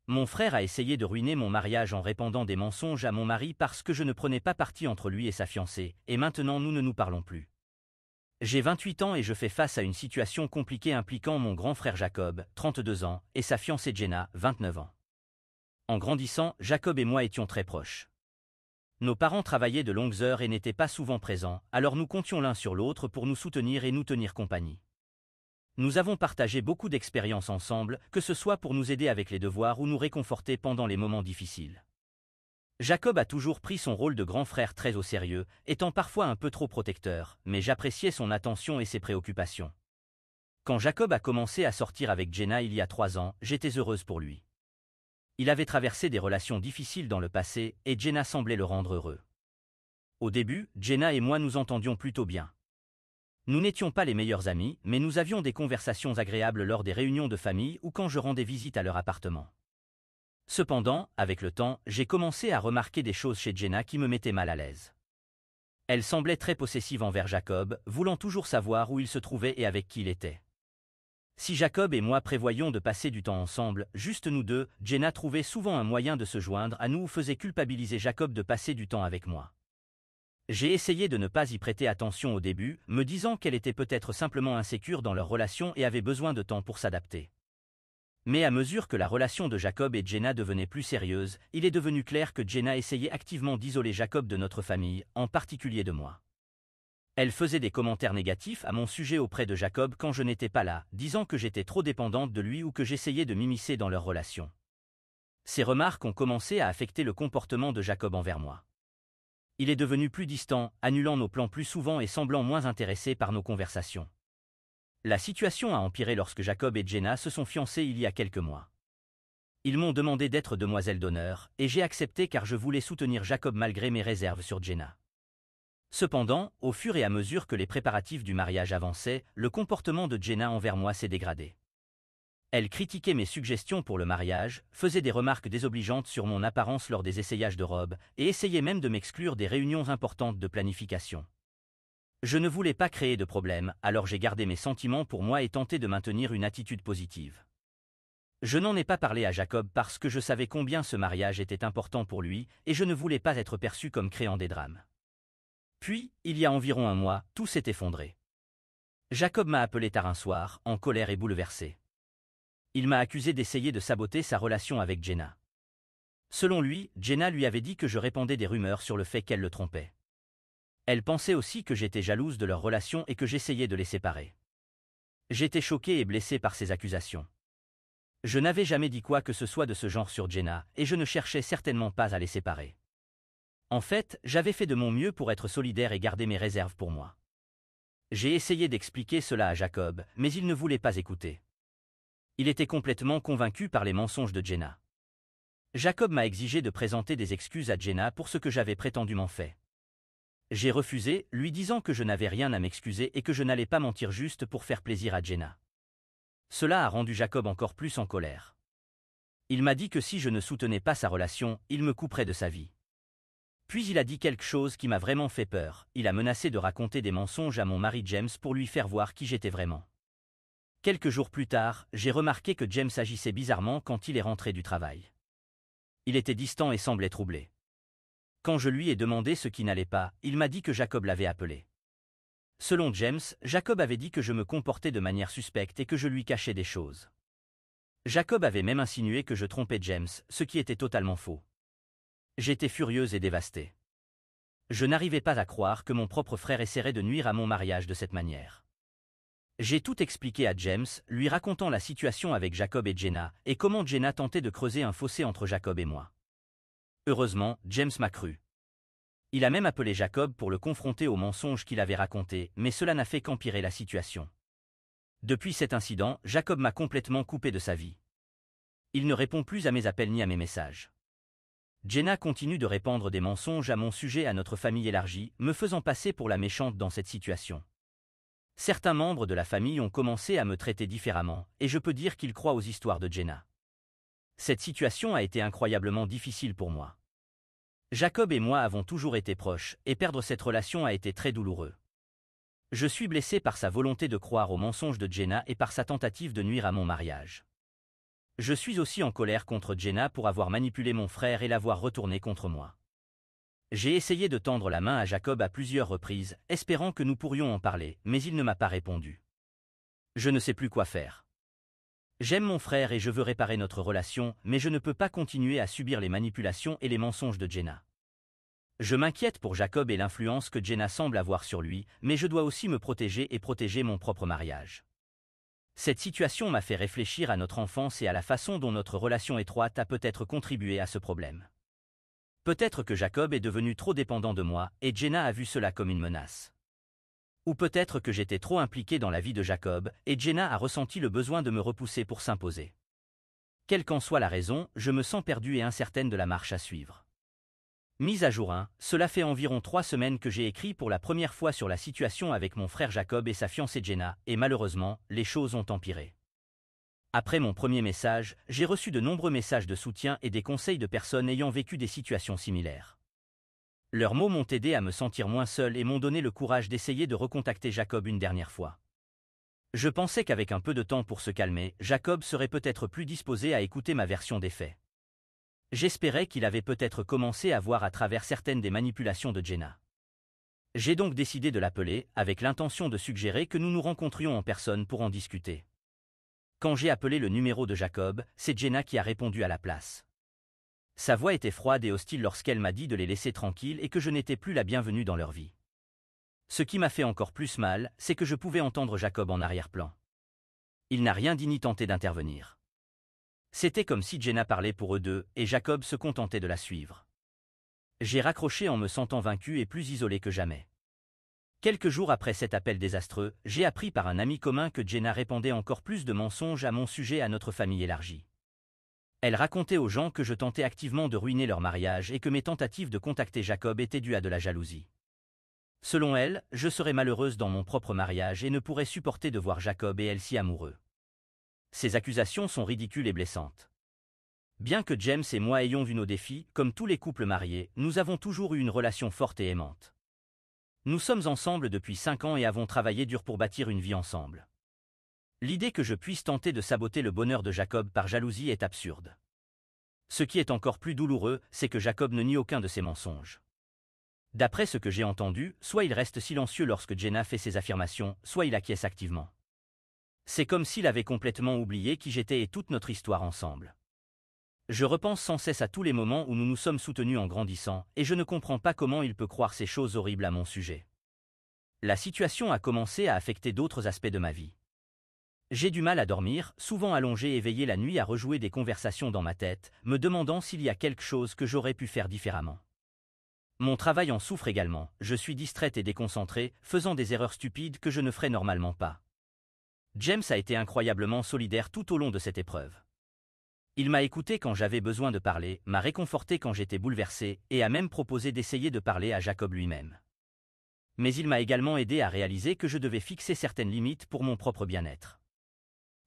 Mon frère a essayé de ruiner mon mariage en répandant des mensonges à mon mari parce que je ne prenais pas parti entre lui et sa fiancée, et maintenant nous ne nous parlons plus. J'ai 28 ans et je fais face à une situation compliquée impliquant mon grand frère Jacob, 32 ans, et sa fiancée Jenna, 29 ans. En grandissant, Jacob et moi étions très proches. Nos parents travaillaient de longues heures et n'étaient pas souvent présents, alors nous comptions l'un sur l'autre pour nous soutenir et nous tenir compagnie. Nous avons partagé beaucoup d'expériences ensemble, que ce soit pour nous aider avec les devoirs ou nous réconforter pendant les moments difficiles. Jacob a toujours pris son rôle de grand frère très au sérieux, étant parfois un peu trop protecteur, mais j'appréciais son attention et ses préoccupations. Quand Jacob a commencé à sortir avec Jenna il y a 3 ans, j'étais heureuse pour lui. Il avait traversé des relations difficiles dans le passé, et Jenna semblait le rendre heureux. Au début, Jenna et moi nous entendions plutôt bien. Nous n'étions pas les meilleurs amis, mais nous avions des conversations agréables lors des réunions de famille ou quand je rendais visite à leur appartement. Cependant, avec le temps, j'ai commencé à remarquer des choses chez Jenna qui me mettaient mal à l'aise. Elle semblait très possessive envers Jacob, voulant toujours savoir où il se trouvait et avec qui il était. Si Jacob et moi prévoyions de passer du temps ensemble, juste nous deux, Jenna trouvait souvent un moyen de se joindre à nous ou faisait culpabiliser Jacob de passer du temps avec moi. J'ai essayé de ne pas y prêter attention au début, me disant qu'elle était peut-être simplement insécure dans leur relation et avait besoin de temps pour s'adapter. Mais à mesure que la relation de Jacob et Jenna devenait plus sérieuse, il est devenu clair que Jenna essayait activement d'isoler Jacob de notre famille, en particulier de moi. Elle faisait des commentaires négatifs à mon sujet auprès de Jacob quand je n'étais pas là, disant que j'étais trop dépendante de lui ou que j'essayais de m'immiscer dans leur relation. Ces remarques ont commencé à affecter le comportement de Jacob envers moi. Il est devenu plus distant, annulant nos plans plus souvent et semblant moins intéressé par nos conversations. La situation a empiré lorsque Jacob et Jenna se sont fiancés il y a quelques mois. Ils m'ont demandé d'être demoiselle d'honneur, et j'ai accepté car je voulais soutenir Jacob malgré mes réserves sur Jenna. Cependant, au fur et à mesure que les préparatifs du mariage avançaient, le comportement de Jenna envers moi s'est dégradé. Elle critiquait mes suggestions pour le mariage, faisait des remarques désobligeantes sur mon apparence lors des essayages de robes, et essayait même de m'exclure des réunions importantes de planification. Je ne voulais pas créer de problème, alors j'ai gardé mes sentiments pour moi et tenté de maintenir une attitude positive. Je n'en ai pas parlé à Jacob parce que je savais combien ce mariage était important pour lui, et je ne voulais pas être perçu comme créant des drames. Puis, il y a environ un mois, tout s'est effondré. Jacob m'a appelé tard un soir, en colère et bouleversé. Il m'a accusé d'essayer de saboter sa relation avec Jenna. Selon lui, Jenna lui avait dit que je répandais des rumeurs sur le fait qu'elle le trompait. Elle pensait aussi que j'étais jalouse de leur relation et que j'essayais de les séparer. J'étais choqué et blessé par ces accusations. Je n'avais jamais dit quoi que ce soit de ce genre sur Jenna, et je ne cherchais certainement pas à les séparer. En fait, j'avais fait de mon mieux pour être solidaire et garder mes réserves pour moi. J'ai essayé d'expliquer cela à Jacob, mais il ne voulait pas écouter. Il était complètement convaincu par les mensonges de Jenna. Jacob m'a exigé de présenter des excuses à Jenna pour ce que j'avais prétendument fait. J'ai refusé, lui disant que je n'avais rien à m'excuser et que je n'allais pas mentir juste pour faire plaisir à Jenna. Cela a rendu Jacob encore plus en colère. Il m'a dit que si je ne soutenais pas sa relation, il me couperait de sa vie. Puis il a dit quelque chose qui m'a vraiment fait peur, il a menacé de raconter des mensonges à mon mari James pour lui faire voir qui j'étais vraiment. Quelques jours plus tard, j'ai remarqué que James agissait bizarrement quand il est rentré du travail. Il était distant et semblait troublé. Quand je lui ai demandé ce qui n'allait pas, il m'a dit que Jacob l'avait appelé. Selon James, Jacob avait dit que je me comportais de manière suspecte et que je lui cachais des choses. Jacob avait même insinué que je trompais James, ce qui était totalement faux. J'étais furieuse et dévastée. Je n'arrivais pas à croire que mon propre frère essaierait de nuire à mon mariage de cette manière. J'ai tout expliqué à James, lui racontant la situation avec Jacob et Jenna, et comment Jenna tentait de creuser un fossé entre Jacob et moi. Heureusement, James m'a cru. Il a même appelé Jacob pour le confronter aux mensonges qu'il avait racontés, mais cela n'a fait qu'empirer la situation. Depuis cet incident, Jacob m'a complètement coupé de sa vie. Il ne répond plus à mes appels ni à mes messages. Jenna continue de répandre des mensonges à mon sujet à notre famille élargie, me faisant passer pour la méchante dans cette situation. Certains membres de la famille ont commencé à me traiter différemment, et je peux dire qu'ils croient aux histoires de Jenna. Cette situation a été incroyablement difficile pour moi. Jacob et moi avons toujours été proches, et perdre cette relation a été très douloureux. Je suis blessé par sa volonté de croire aux mensonges de Jenna et par sa tentative de nuire à mon mariage. Je suis aussi en colère contre Jenna pour avoir manipulé mon frère et l'avoir retourné contre moi. J'ai essayé de tendre la main à Jacob à plusieurs reprises, espérant que nous pourrions en parler, mais il ne m'a pas répondu. Je ne sais plus quoi faire. J'aime mon frère et je veux réparer notre relation, mais je ne peux pas continuer à subir les manipulations et les mensonges de Jenna. Je m'inquiète pour Jacob et l'influence que Jenna semble avoir sur lui, mais je dois aussi me protéger et protéger mon propre mariage. Cette situation m'a fait réfléchir à notre enfance et à la façon dont notre relation étroite a peut-être contribué à ce problème. Peut-être que Jacob est devenu trop dépendant de moi, et Jenna a vu cela comme une menace. Ou peut-être que j'étais trop impliqué dans la vie de Jacob, et Jenna a ressenti le besoin de me repousser pour s'imposer. Quelle qu'en soit la raison, je me sens perdue et incertaine de la marche à suivre. Mise à jour 1, cela fait environ 3 semaines que j'ai écrit pour la première fois sur la situation avec mon frère Jacob et sa fiancée Jenna, et malheureusement, les choses ont empiré. Après mon premier message, j'ai reçu de nombreux messages de soutien et des conseils de personnes ayant vécu des situations similaires. Leurs mots m'ont aidé à me sentir moins seul et m'ont donné le courage d'essayer de recontacter Jacob une dernière fois. Je pensais qu'avec un peu de temps pour se calmer, Jacob serait peut-être plus disposé à écouter ma version des faits. J'espérais qu'il avait peut-être commencé à voir à travers certaines des manipulations de Jenna. J'ai donc décidé de l'appeler, avec l'intention de suggérer que nous nous rencontrions en personne pour en discuter. Quand j'ai appelé le numéro de Jacob, c'est Jenna qui a répondu à la place. Sa voix était froide et hostile lorsqu'elle m'a dit de les laisser tranquilles et que je n'étais plus la bienvenue dans leur vie. Ce qui m'a fait encore plus mal, c'est que je pouvais entendre Jacob en arrière-plan. Il n'a rien dit ni tenté d'intervenir. C'était comme si Jenna parlait pour eux deux, et Jacob se contentait de la suivre. J'ai raccroché en me sentant vaincu et plus isolé que jamais. Quelques jours après cet appel désastreux, j'ai appris par un ami commun que Jenna répandait encore plus de mensonges à mon sujet à notre famille élargie. Elle racontait aux gens que je tentais activement de ruiner leur mariage et que mes tentatives de contacter Jacob étaient dues à de la jalousie. Selon elle, je serais malheureuse dans mon propre mariage et ne pourrais supporter de voir Jacob et elle si amoureux. Ces accusations sont ridicules et blessantes. Bien que James et moi ayons vu nos défis, comme tous les couples mariés, nous avons toujours eu une relation forte et aimante. Nous sommes ensemble depuis 5 ans et avons travaillé dur pour bâtir une vie ensemble. L'idée que je puisse tenter de saboter le bonheur de Jacob par jalousie est absurde. Ce qui est encore plus douloureux, c'est que Jacob ne nie aucun de ses mensonges. D'après ce que j'ai entendu, soit il reste silencieux lorsque Jenna fait ses affirmations, soit il acquiesce activement. C'est comme s'il avait complètement oublié qui j'étais et toute notre histoire ensemble. Je repense sans cesse à tous les moments où nous nous sommes soutenus en grandissant, et je ne comprends pas comment il peut croire ces choses horribles à mon sujet. La situation a commencé à affecter d'autres aspects de ma vie. J'ai du mal à dormir, souvent allongé et veillé la nuit à rejouer des conversations dans ma tête, me demandant s'il y a quelque chose que j'aurais pu faire différemment. Mon travail en souffre également, je suis distraite et déconcentrée, faisant des erreurs stupides que je ne ferais normalement pas. James a été incroyablement solidaire tout au long de cette épreuve. Il m'a écouté quand j'avais besoin de parler, m'a réconforté quand j'étais bouleversé, et a même proposé d'essayer de parler à Jacob lui-même. Mais il m'a également aidé à réaliser que je devais fixer certaines limites pour mon propre bien-être.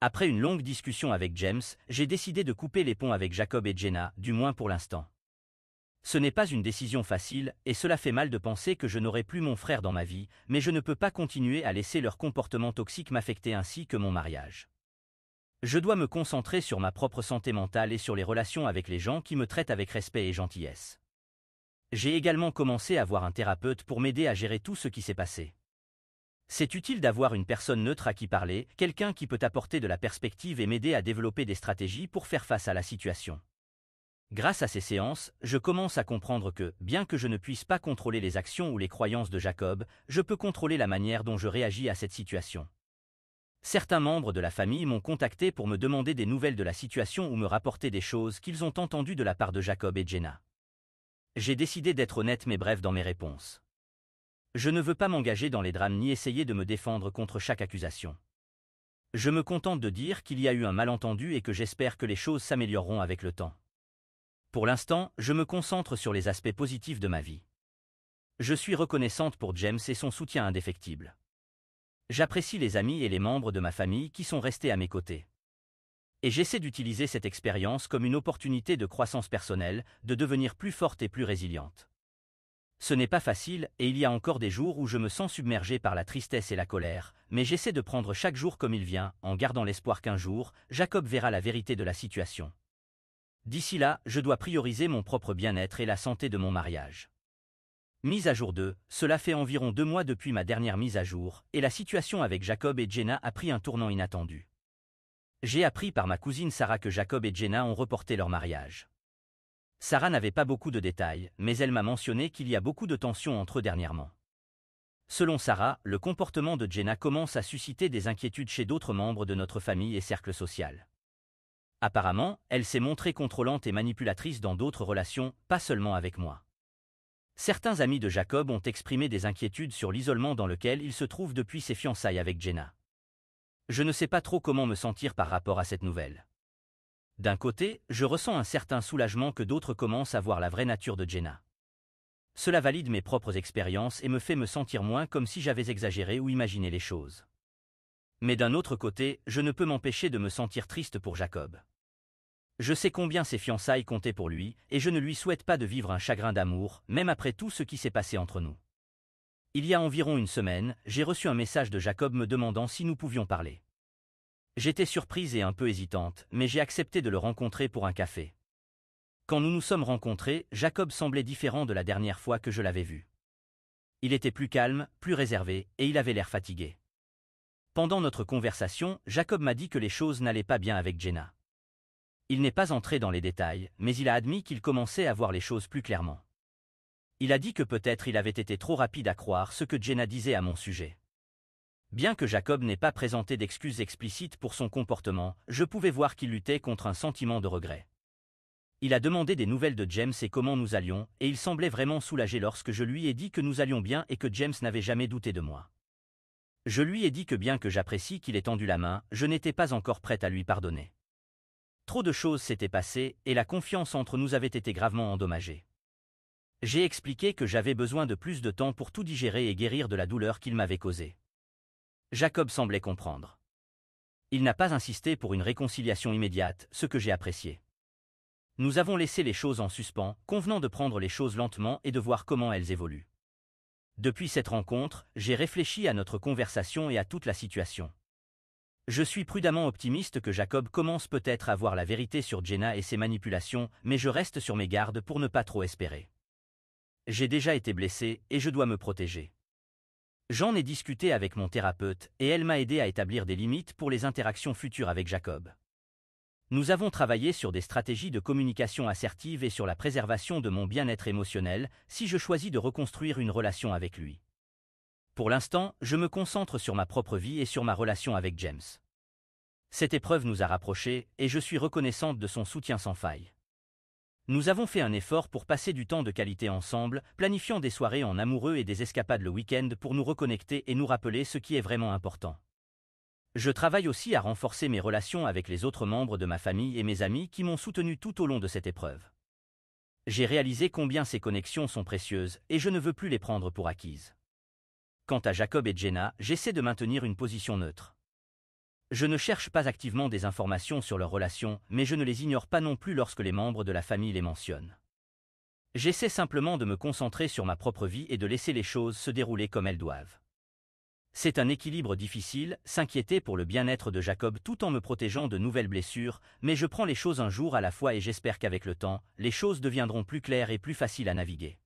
Après une longue discussion avec James, j'ai décidé de couper les ponts avec Jacob et Jenna, du moins pour l'instant. Ce n'est pas une décision facile, et cela fait mal de penser que je n'aurai plus mon frère dans ma vie, mais je ne peux pas continuer à laisser leur comportement toxique m'affecter ainsi que mon mariage. Je dois me concentrer sur ma propre santé mentale et sur les relations avec les gens qui me traitent avec respect et gentillesse. J'ai également commencé à voir un thérapeute pour m'aider à gérer tout ce qui s'est passé. C'est utile d'avoir une personne neutre à qui parler, quelqu'un qui peut apporter de la perspective et m'aider à développer des stratégies pour faire face à la situation. Grâce à ces séances, je commence à comprendre que, bien que je ne puisse pas contrôler les actions ou les croyances de Jacob, je peux contrôler la manière dont je réagis à cette situation. Certains membres de la famille m'ont contacté pour me demander des nouvelles de la situation ou me rapporter des choses qu'ils ont entendues de la part de Jacob et Jenna. J'ai décidé d'être honnête mais bref dans mes réponses. Je ne veux pas m'engager dans les drames ni essayer de me défendre contre chaque accusation. Je me contente de dire qu'il y a eu un malentendu et que j'espère que les choses s'amélioreront avec le temps. Pour l'instant, je me concentre sur les aspects positifs de ma vie. Je suis reconnaissante pour James et son soutien indéfectible. J'apprécie les amis et les membres de ma famille qui sont restés à mes côtés. Et j'essaie d'utiliser cette expérience comme une opportunité de croissance personnelle, de devenir plus forte et plus résiliente. Ce n'est pas facile, et il y a encore des jours où je me sens submergé par la tristesse et la colère, mais j'essaie de prendre chaque jour comme il vient, en gardant l'espoir qu'un jour, Jacob verra la vérité de la situation. D'ici là, je dois prioriser mon propre bien-être et la santé de mon mariage. Mise à jour 2, cela fait environ 2 mois depuis ma dernière mise à jour, et la situation avec Jacob et Jenna a pris un tournant inattendu. J'ai appris par ma cousine Sarah que Jacob et Jenna ont reporté leur mariage. Sarah n'avait pas beaucoup de détails, mais elle m'a mentionné qu'il y a beaucoup de tensions entre eux dernièrement. Selon Sarah, le comportement de Jenna commence à susciter des inquiétudes chez d'autres membres de notre famille et cercle social. Apparemment, elle s'est montrée contrôlante et manipulatrice dans d'autres relations, pas seulement avec moi. Certains amis de Jacob ont exprimé des inquiétudes sur l'isolement dans lequel il se trouve depuis ses fiançailles avec Jenna. Je ne sais pas trop comment me sentir par rapport à cette nouvelle. D'un côté, je ressens un certain soulagement que d'autres commencent à voir la vraie nature de Jenna. Cela valide mes propres expériences et me fait me sentir moins comme si j'avais exagéré ou imaginé les choses. Mais d'un autre côté, je ne peux m'empêcher de me sentir triste pour Jacob. Je sais combien ses fiançailles comptaient pour lui, et je ne lui souhaite pas de vivre un chagrin d'amour, même après tout ce qui s'est passé entre nous. Il y a environ une semaine, j'ai reçu un message de Jacob me demandant si nous pouvions parler. J'étais surprise et un peu hésitante, mais j'ai accepté de le rencontrer pour un café. Quand nous nous sommes rencontrés, Jacob semblait différent de la dernière fois que je l'avais vu. Il était plus calme, plus réservé, et il avait l'air fatigué. Pendant notre conversation, Jacob m'a dit que les choses n'allaient pas bien avec Jenna. Il n'est pas entré dans les détails, mais il a admis qu'il commençait à voir les choses plus clairement. Il a dit que peut-être il avait été trop rapide à croire ce que Jenna disait à mon sujet. Bien que Jacob n'ait pas présenté d'excuses explicites pour son comportement, je pouvais voir qu'il luttait contre un sentiment de regret. Il a demandé des nouvelles de James et comment nous allions, et il semblait vraiment soulagé lorsque je lui ai dit que nous allions bien et que James n'avait jamais douté de moi. Je lui ai dit que bien que j'apprécie qu'il ait tendu la main, je n'étais pas encore prête à lui pardonner. Trop de choses s'étaient passées, et la confiance entre nous avait été gravement endommagée. J'ai expliqué que j'avais besoin de plus de temps pour tout digérer et guérir de la douleur qu'il m'avait causée. Jacob semblait comprendre. Il n'a pas insisté pour une réconciliation immédiate, ce que j'ai apprécié. Nous avons laissé les choses en suspens, convenant de prendre les choses lentement et de voir comment elles évoluent. Depuis cette rencontre, j'ai réfléchi à notre conversation et à toute la situation. Je suis prudemment optimiste que Jacob commence peut-être à voir la vérité sur Jenna et ses manipulations, mais je reste sur mes gardes pour ne pas trop espérer. J'ai déjà été blessé et je dois me protéger. J'en ai discuté avec mon thérapeute et elle m'a aidé à établir des limites pour les interactions futures avec Jacob. Nous avons travaillé sur des stratégies de communication assertive et sur la préservation de mon bien-être émotionnel si je choisis de reconstruire une relation avec lui. Pour l'instant, je me concentre sur ma propre vie et sur ma relation avec James. Cette épreuve nous a rapprochés et je suis reconnaissante de son soutien sans faille. Nous avons fait un effort pour passer du temps de qualité ensemble, planifiant des soirées en amoureux et des escapades le week-end pour nous reconnecter et nous rappeler ce qui est vraiment important. Je travaille aussi à renforcer mes relations avec les autres membres de ma famille et mes amis qui m'ont soutenu tout au long de cette épreuve. J'ai réalisé combien ces connexions sont précieuses et je ne veux plus les prendre pour acquises. Quant à Jacob et Jenna, j'essaie de maintenir une position neutre. Je ne cherche pas activement des informations sur leur relation, mais je ne les ignore pas non plus lorsque les membres de la famille les mentionnent. J'essaie simplement de me concentrer sur ma propre vie et de laisser les choses se dérouler comme elles doivent. C'est un équilibre difficile, s'inquiéter pour le bien-être de Jacob tout en me protégeant de nouvelles blessures, mais je prends les choses un jour à la fois et j'espère qu'avec le temps, les choses deviendront plus claires et plus faciles à naviguer.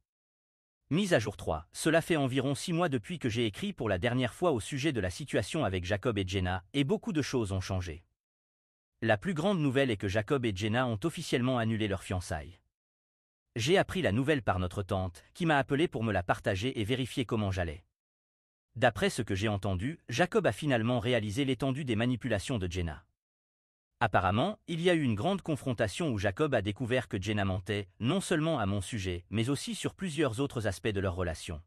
Mise à jour 3, cela fait environ 6 mois depuis que j'ai écrit pour la dernière fois au sujet de la situation avec Jacob et Jenna, et beaucoup de choses ont changé. La plus grande nouvelle est que Jacob et Jenna ont officiellement annulé leurs fiançailles. J'ai appris la nouvelle par notre tante, qui m'a appelé pour me la partager et vérifier comment j'allais. D'après ce que j'ai entendu, Jacob a finalement réalisé l'étendue des manipulations de Jenna. Apparemment, il y a eu une grande confrontation où Jacob a découvert que Jenna mentait, non seulement à mon sujet, mais aussi sur plusieurs autres aspects de leur relation.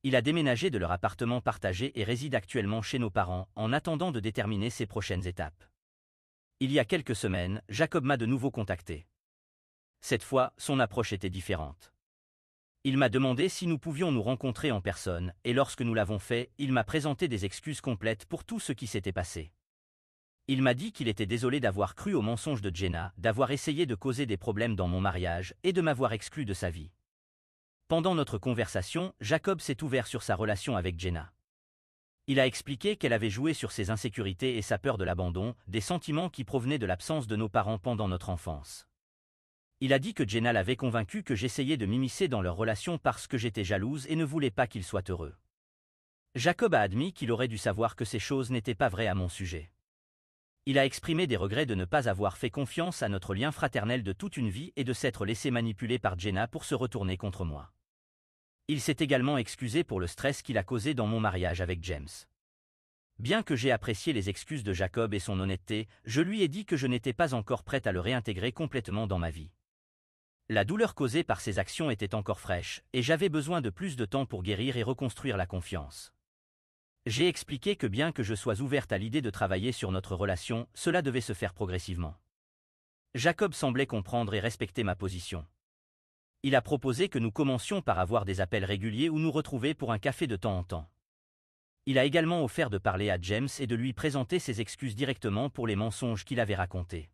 Il a déménagé de leur appartement partagé et réside actuellement chez nos parents, en attendant de déterminer ses prochaines étapes. Il y a quelques semaines, Jacob m'a de nouveau contacté. Cette fois, son approche était différente. Il m'a demandé si nous pouvions nous rencontrer en personne, et lorsque nous l'avons fait, il m'a présenté des excuses complètes pour tout ce qui s'était passé. Il m'a dit qu'il était désolé d'avoir cru aux mensonges de Jenna, d'avoir essayé de causer des problèmes dans mon mariage et de m'avoir exclu de sa vie. Pendant notre conversation, Jacob s'est ouvert sur sa relation avec Jenna. Il a expliqué qu'elle avait joué sur ses insécurités et sa peur de l'abandon, des sentiments qui provenaient de l'absence de nos parents pendant notre enfance. Il a dit que Jenna l'avait convaincu que j'essayais de m'immiscer dans leur relation parce que j'étais jalouse et ne voulais pas qu'ils soient heureux. Jacob a admis qu'il aurait dû savoir que ces choses n'étaient pas vraies à mon sujet. Il a exprimé des regrets de ne pas avoir fait confiance à notre lien fraternel de toute une vie et de s'être laissé manipuler par Jenna pour se retourner contre moi. Il s'est également excusé pour le stress qu'il a causé dans mon mariage avec James. Bien que j'ai apprécié les excuses de Jacob et son honnêteté, je lui ai dit que je n'étais pas encore prête à le réintégrer complètement dans ma vie. La douleur causée par ces actions était encore fraîche, et j'avais besoin de plus de temps pour guérir et reconstruire la confiance. J'ai expliqué que bien que je sois ouverte à l'idée de travailler sur notre relation, cela devait se faire progressivement. Jacob semblait comprendre et respecter ma position. Il a proposé que nous commencions par avoir des appels réguliers ou nous retrouver pour un café de temps en temps. Il a également offert de parler à James et de lui présenter ses excuses directement pour les mensonges qu'il avait racontés.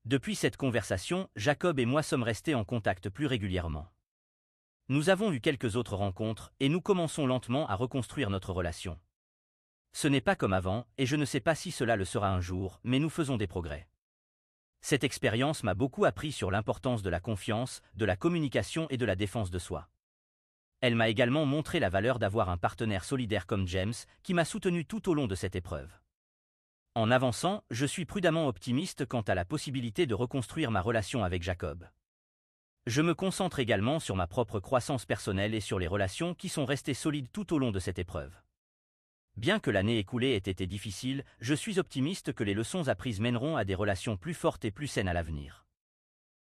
Depuis cette conversation, Jacob et moi sommes restés en contact plus régulièrement. Nous avons eu quelques autres rencontres et nous commençons lentement à reconstruire notre relation. Ce n'est pas comme avant et je ne sais pas si cela le sera un jour, mais nous faisons des progrès. Cette expérience m'a beaucoup appris sur l'importance de la confiance, de la communication et de la défense de soi. Elle m'a également montré la valeur d'avoir un partenaire solidaire comme James, qui m'a soutenu tout au long de cette épreuve. En avançant, je suis prudemment optimiste quant à la possibilité de reconstruire ma relation avec Jacob. Je me concentre également sur ma propre croissance personnelle et sur les relations qui sont restées solides tout au long de cette épreuve. Bien que l'année écoulée ait été difficile, je suis optimiste que les leçons apprises mèneront à des relations plus fortes et plus saines à l'avenir.